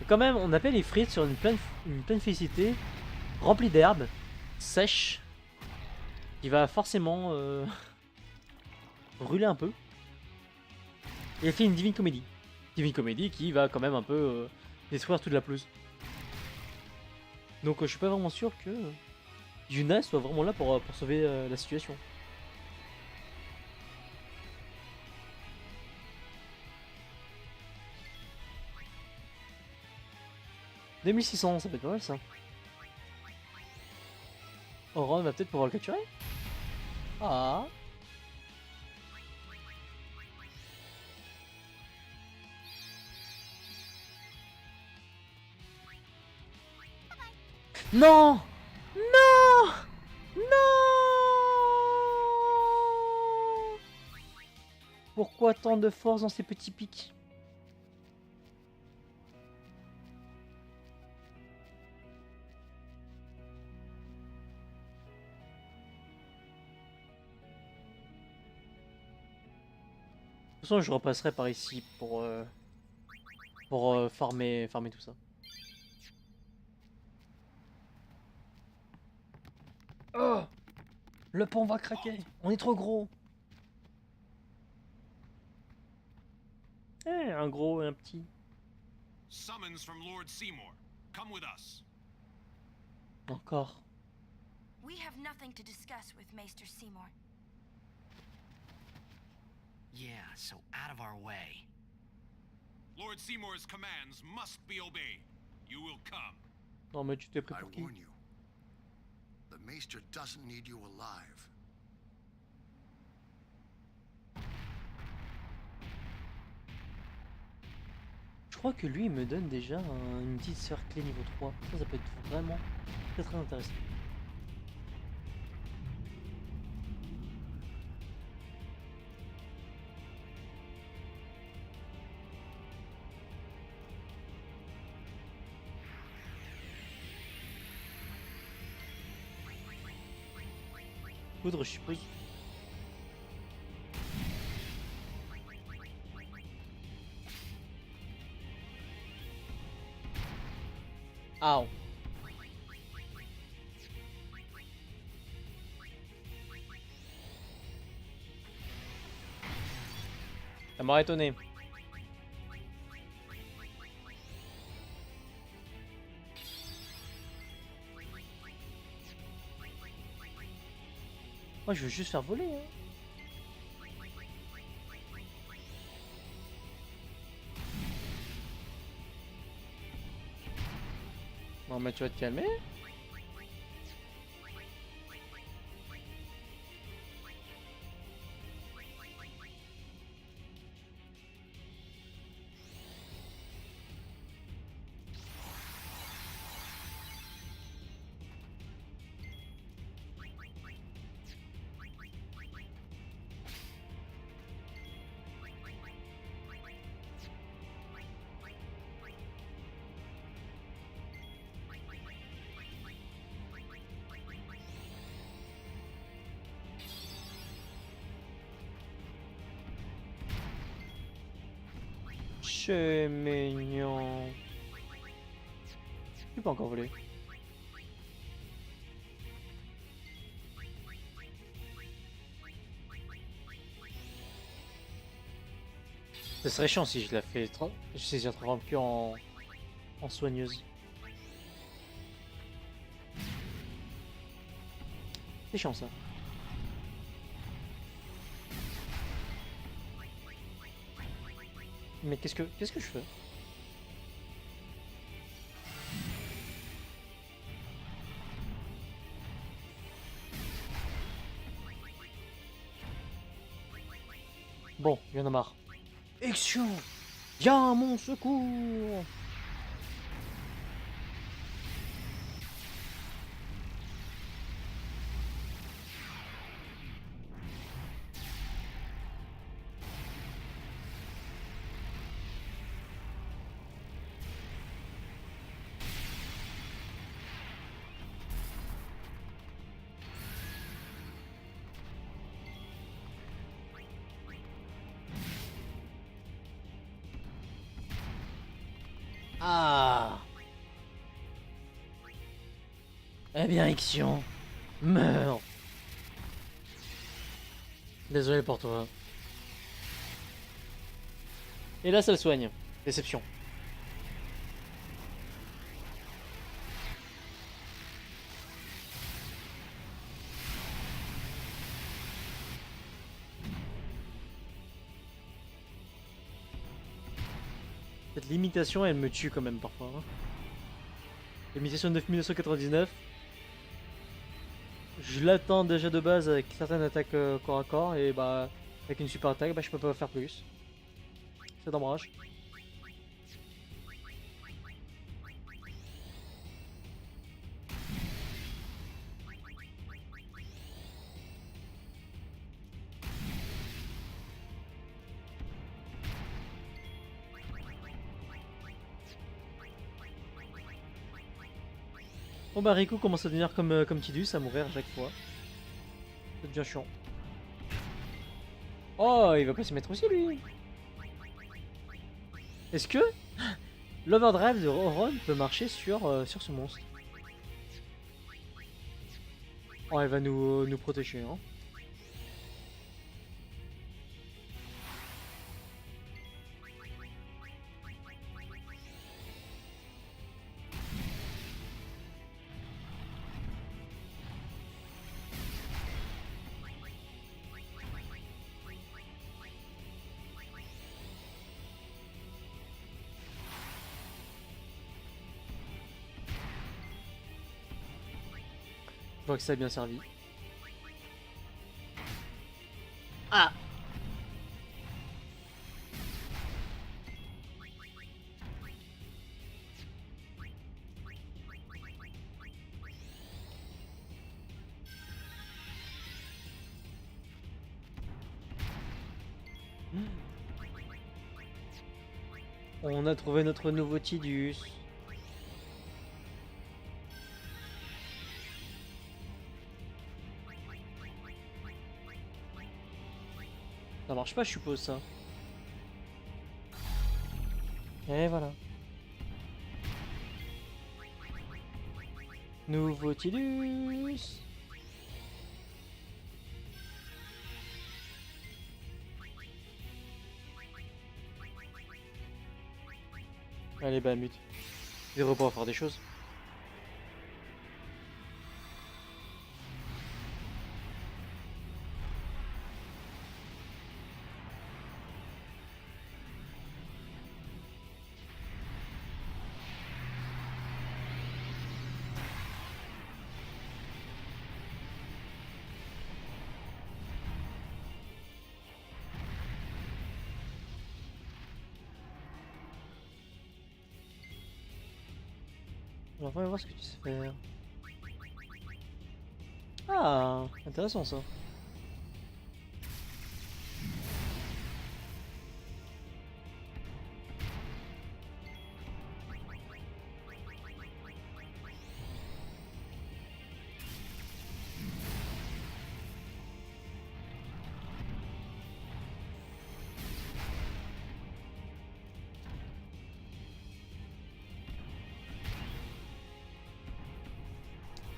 Et quand même, on appelle les frites sur une plaine félicité, remplie d'herbes, sèche, qui va forcément brûler un peu. Et elle fait une Divine Comédie. Divine Comédie qui va quand même un peu détruire toute la pelouse. Donc je suis pas vraiment sûr que Yuna soit vraiment là pour sauver la situation. « 2600, ça peut être pas mal ça. Auron va peut-être pouvoir le capturer. Ah. Non! Non! Non! Pourquoi tant de force dans ces petits pics? De toute façon, je repasserai par ici pour farmer tout ça. Oh! Le pont va craquer. On est trop gros. Eh, un gros et un petit. Summons from Lord Seymour. Come with us. Encore. We have nothing to discuss with Maester Seymour. Yeah, so out of our way. Lord Seymour's commands must be obeyed. You will come. Non mais tu t'es pris I pour qui? warn you. The Maester doesn't need you alive. Je crois que lui il me donne déjà une petite sœur clé niveau 3. Ça peut être vraiment très intéressant. Poudre, je suppose. Ow. Ça m'aurait étonné. Moi je veux juste faire voler hein. Non mais tu vas te calmer. C'est mignon. Tu peux encore voler. Ce serait chiant si je la fais si je la transforme que en soigneuse. C'est chiant ça. Mais qu'est-ce que je fais? Bon, il y en a marre. Action! Viens à mon secours! Ah! Eh bien, Ixion, meurs! Désolé pour toi. Et là, ça le soigne. Déception. Cette limitation, elle me tue quand même parfois. Hein. Limitation de 9999. Je l'attends déjà de base avec certaines attaques corps à corps et bah avec une super attaque, bah je peux pas faire plus. C'est dommage. Bon bah Riku commence à devenir comme Tidus, à mourir à chaque fois. Ça devient chiant. Oh, il va pas se mettre aussi lui. Est-ce que l'overdrive de Auron peut marcher sur ce monstre? Oh, elle va nous protéger, hein. Je vois que ça a bien servi. Ah! On a trouvé notre nouveau Tidus. Ça marche pas, je suppose, ça. Et voilà. Nouveau Tidus. Allez, bah, mute. Je devrais pouvoir faire des choses. Alors, on va voir ce que tu sais faire. Ah, intéressant ça.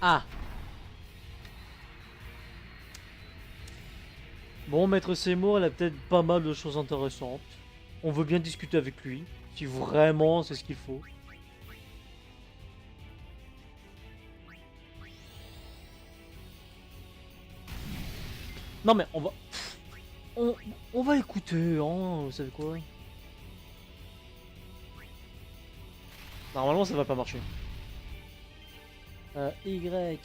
Ah. Bon, Maître Seymour, il a peut-être pas mal de choses intéressantes. On veut bien discuter avec lui, si vraiment c'est ce qu'il faut. Non mais on va... On va écouter, hein, vous savez quoi? Normalement ça va pas marcher. Y,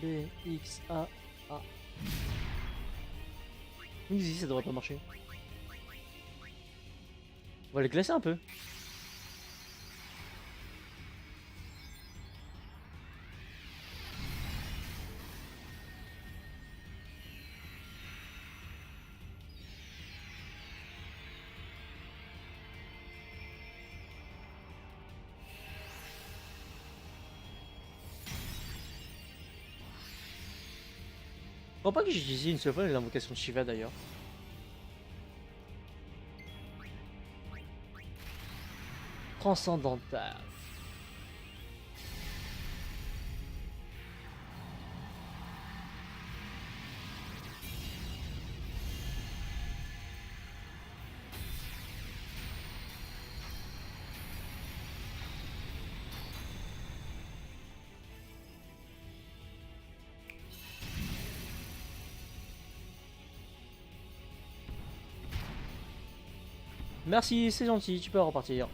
B, X, A, A. Oui, si, ça devrait pas marcher. On va les classer un peu. Je crois pas que j'ai utilisé une seule fois l'invocation de Shiva d'ailleurs. Transcendantal. Merci, c'est gentil, tu peux repartir.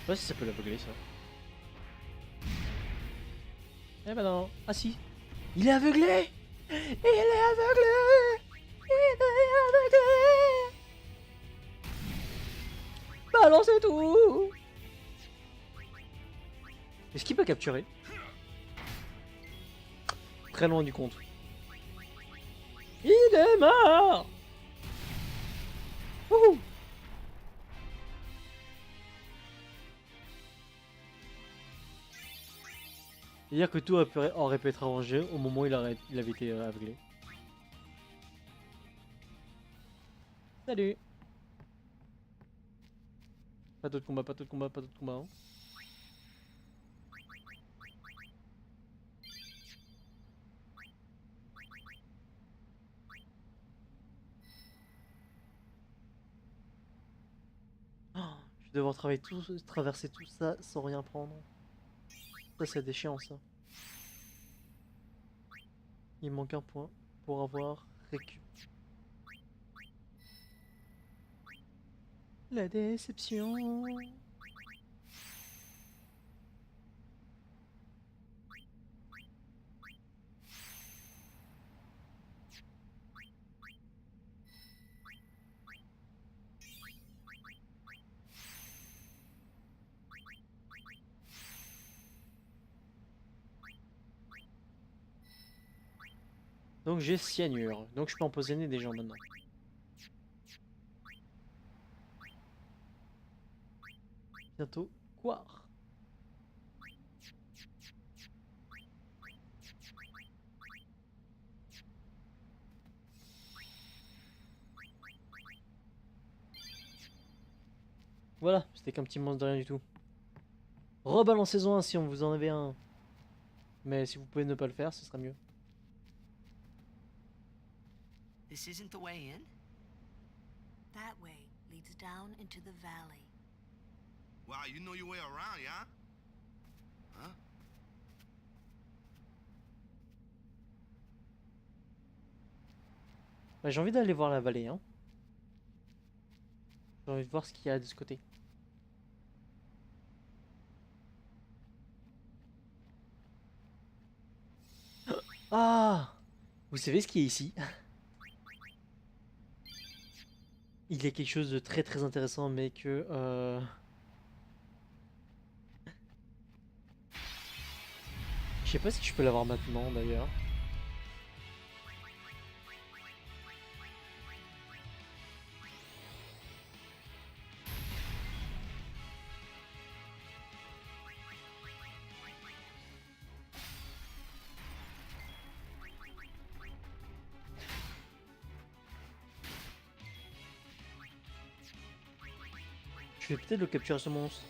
Je sais pas si ça peut l'aveugler ça. Eh ben non. Ah si. Il est aveuglé. Il est aveuglé. Il est aveuglé. Balancez tout. Est-ce qu'il peut capturer? Très loin du compte. Il est mort. Wouhou. C'est-à-dire que tout aurait pu être arrangé au moment où il avait été aveuglé. Salut. Pas d'autres combats, pas d'autres combats, pas d'autres combats. Hein. Oh, je vais devoir traverser tout ça sans rien prendre. Ça c'est déchiant ça. Il manque un point pour avoir récup. La déception. Donc j'ai cyanure, donc je peux empoisonner des gens maintenant. Bientôt, Quar. Voilà, c'était qu'un petit monstre de rien du tout. Rebalancez-en un si on vous en avait un. Mais si vous pouvez ne pas le faire, ce sera mieux. This isn't the way in? That way leads down into the valley. Wow, you know your way around, yeah? Huh? Bah, j'ai envie d'aller voir la vallée, hein. J'ai envie de voir ce qu'il y a de ce côté. Vous savez ce qui est ici? Il y a quelque chose de très très intéressant, mais que... Je sais pas si je peux l'avoir maintenant d'ailleurs. Je vais peut-être le capturer ce monstre.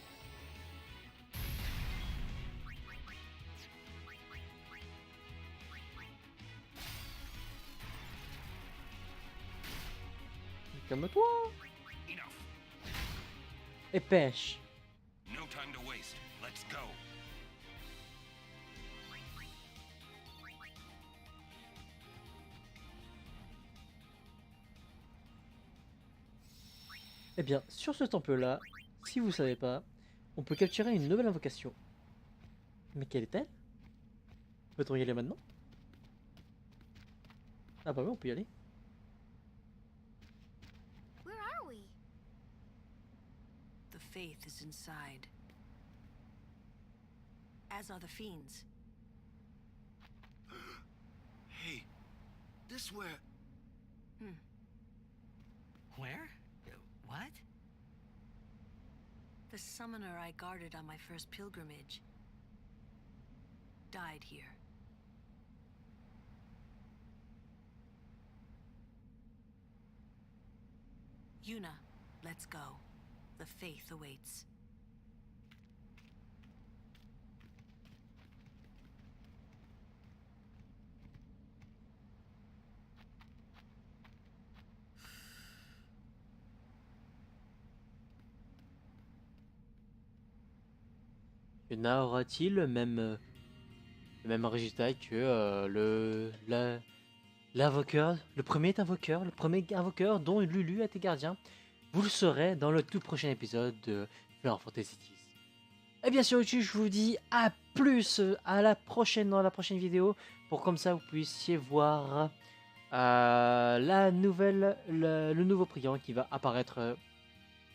Calme-toi. Et pêche. No time to waste. Let's go. Eh bien, sur ce temple-là, si vous savez pas, on peut capturer une nouvelle invocation. Mais quelle est-elle? Peut-on y aller maintenant? Ah bah oui, on peut y aller. Where are we? The faith is inside. As are the fiends. Hey, this where... Where? What? The summoner I guarded on my first pilgrimage died here. Yuna, let's go. The faith awaits. Yuna aura-t-il le même résultat que l'invoqueur, le premier invoqueur dont Lulu a été gardien? Vous le saurez dans le tout prochain épisode de Final Fantasy X. Et bien sûr, je vous dis à plus dans la prochaine vidéo, pour comme ça vous puissiez voir le nouveau priant qui va apparaître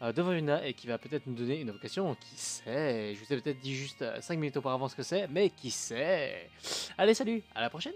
devant Yuna et qui va peut-être nous donner une invocation, qui sait. Je vous ai peut-être dit juste 5 minutes auparavant ce que c'est, mais qui sait. Allez, salut, à la prochaine.